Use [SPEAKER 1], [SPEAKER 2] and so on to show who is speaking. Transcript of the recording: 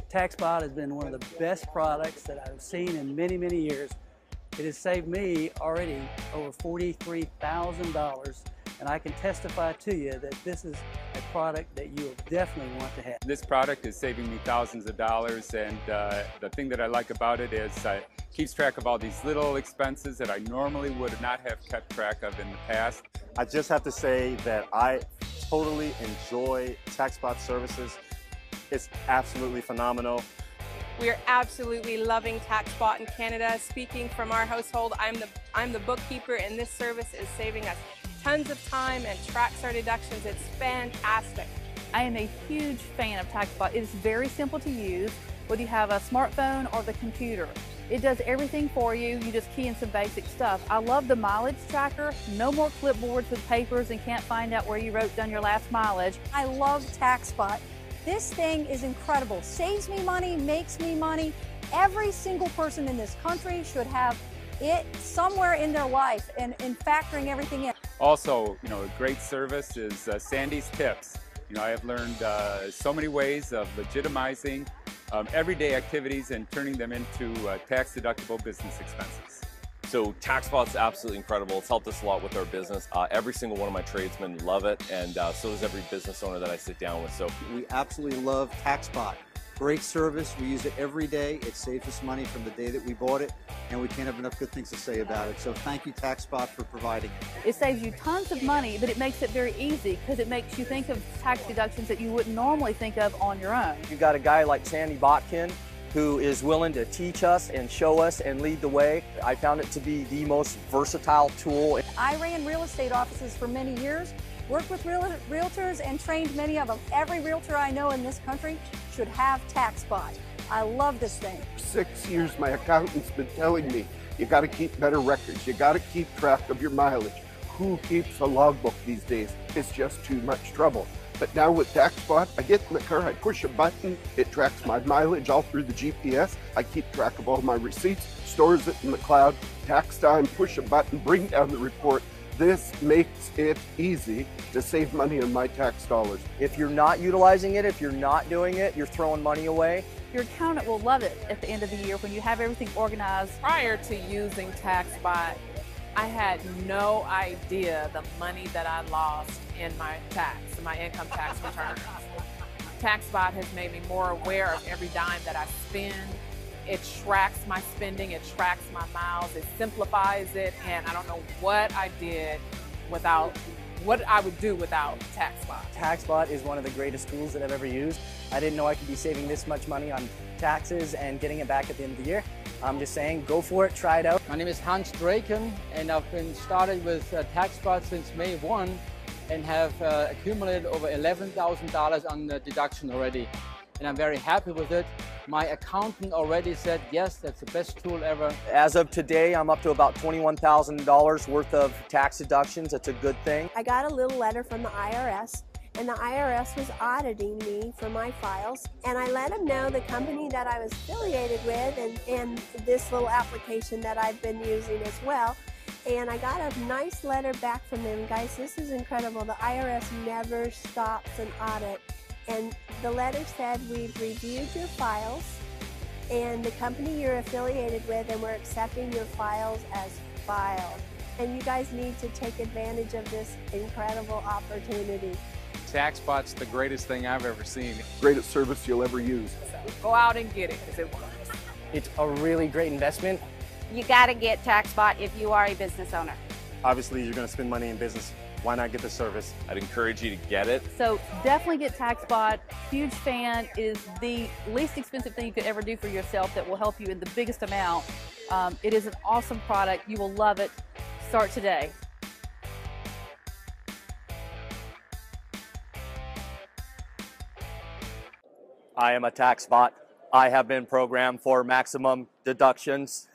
[SPEAKER 1] Taxbot has been one of the best products that I've seen in many, many years. It has saved me already over $43,000, and I can testify to you that this is a product that you will definitely want to have.
[SPEAKER 2] This product is saving me thousands of dollars, and the thing that I like about it is it keeps track of all these little expenses that I normally would not have kept track of in the past.
[SPEAKER 3] I just have to say that I totally enjoy Taxbot services. It's absolutely phenomenal.
[SPEAKER 4] We're absolutely loving Taxbot in Canada. Speaking from our household, I'm the bookkeeper, and this service is saving us tons of time and tracks our deductions. It's fantastic.
[SPEAKER 5] I am a huge fan of Taxbot. It is very simple to use, whether you have a smartphone or the computer. It does everything for you. You just key in some basic stuff. I love the mileage tracker. No more clipboards with papers and can't find out where you wrote down your last mileage.
[SPEAKER 6] I love Taxbot. This thing is incredible. Saves me money, makes me money. Every single person in this country should have it somewhere in their life and factoring everything in.
[SPEAKER 2] Also, a great service is Sandy's Tips. I have learned so many ways of legitimizing everyday activities and turning them into tax-deductible business expenses.
[SPEAKER 7] So Taxbot's absolutely incredible. It's helped us a lot with our business. Every single one of my tradesmen love it, and so does every business owner that I sit down with. So
[SPEAKER 8] we absolutely love Taxbot. Great service. We use it every day. It saves us money from the day that we bought it, and we can't have enough good things to say about it. So thank you, Taxbot, for providing it.
[SPEAKER 5] It saves you tons of money, but it makes it very easy because it makes you think of tax deductions that you wouldn't normally think of on your own.
[SPEAKER 9] You got a guy like Sandy Botkin who is willing to teach us and show us and lead the way. I found it to be the most versatile tool.
[SPEAKER 6] I ran real estate offices for many years, worked with realtors and trained many of them. Every realtor I know in this country should have Taxbot. I love this thing.
[SPEAKER 10] For 6 years, my accountant's been telling me, you got to keep better records. You got to keep track of your mileage. Who keeps a logbook these days? It's just too much trouble. But now with Taxbot, I get in the car, I push a button, it tracks my mileage all through the GPS. I keep track of all my receipts, stores it in the cloud. Tax time, push a button, bring down the report. This makes it easy to save money on my tax dollars.
[SPEAKER 9] If you're not utilizing it, if you're not doing it, you're throwing money away.
[SPEAKER 5] Your accountant will love it at the end of the year when you have everything organized.
[SPEAKER 4] Prior to using Taxbot, I had no idea the money that I lost in my income tax returns. Taxbot has made me more aware of every dime that I spend. It tracks my spending, it tracks my miles, it simplifies it, and I don't know what I would do without Taxbot.
[SPEAKER 1] Taxbot is one of the greatest tools that I've ever used. I didn't know I could be saving this much money on taxes and getting it back at the end of the year. I'm just saying, go for it, try it out.
[SPEAKER 11] My name is Hans Draken, and I've been started with Taxbot since May 1 and have accumulated over $11,000 on the deduction already. And I'm very happy with it. My accountant already said, yes, that's the best tool ever.
[SPEAKER 9] As of today, I'm up to about $21,000 worth of tax deductions. It's a good thing.
[SPEAKER 12] I got a little letter from the IRS, and the IRS was auditing me for my files, and I let them know the company that I was affiliated with and this little application that I've been using as well. And I got a nice letter back from them. Guys, this is incredible. The IRS never stops an audit. And the letter said, we've reviewed your files and the company you're affiliated with, and we're accepting your files as filed. And you guys need to take advantage of this incredible opportunity.
[SPEAKER 13] Taxbot's the greatest thing I've ever seen.
[SPEAKER 10] Greatest service you'll ever use.
[SPEAKER 4] Go out and get it because it works.
[SPEAKER 1] It's a really great investment.
[SPEAKER 14] You got to get Taxbot if you are a business owner.
[SPEAKER 3] Obviously, you're going to spend money in business. Why not get the service?
[SPEAKER 7] I'd encourage you to get it.
[SPEAKER 5] So definitely get Taxbot. Huge fan. It is the least expensive thing you could ever do for yourself that will help you in the biggest amount. It is an awesome product. You will love it. Start today.
[SPEAKER 9] I am a Taxbot. I have been programmed for maximum deductions.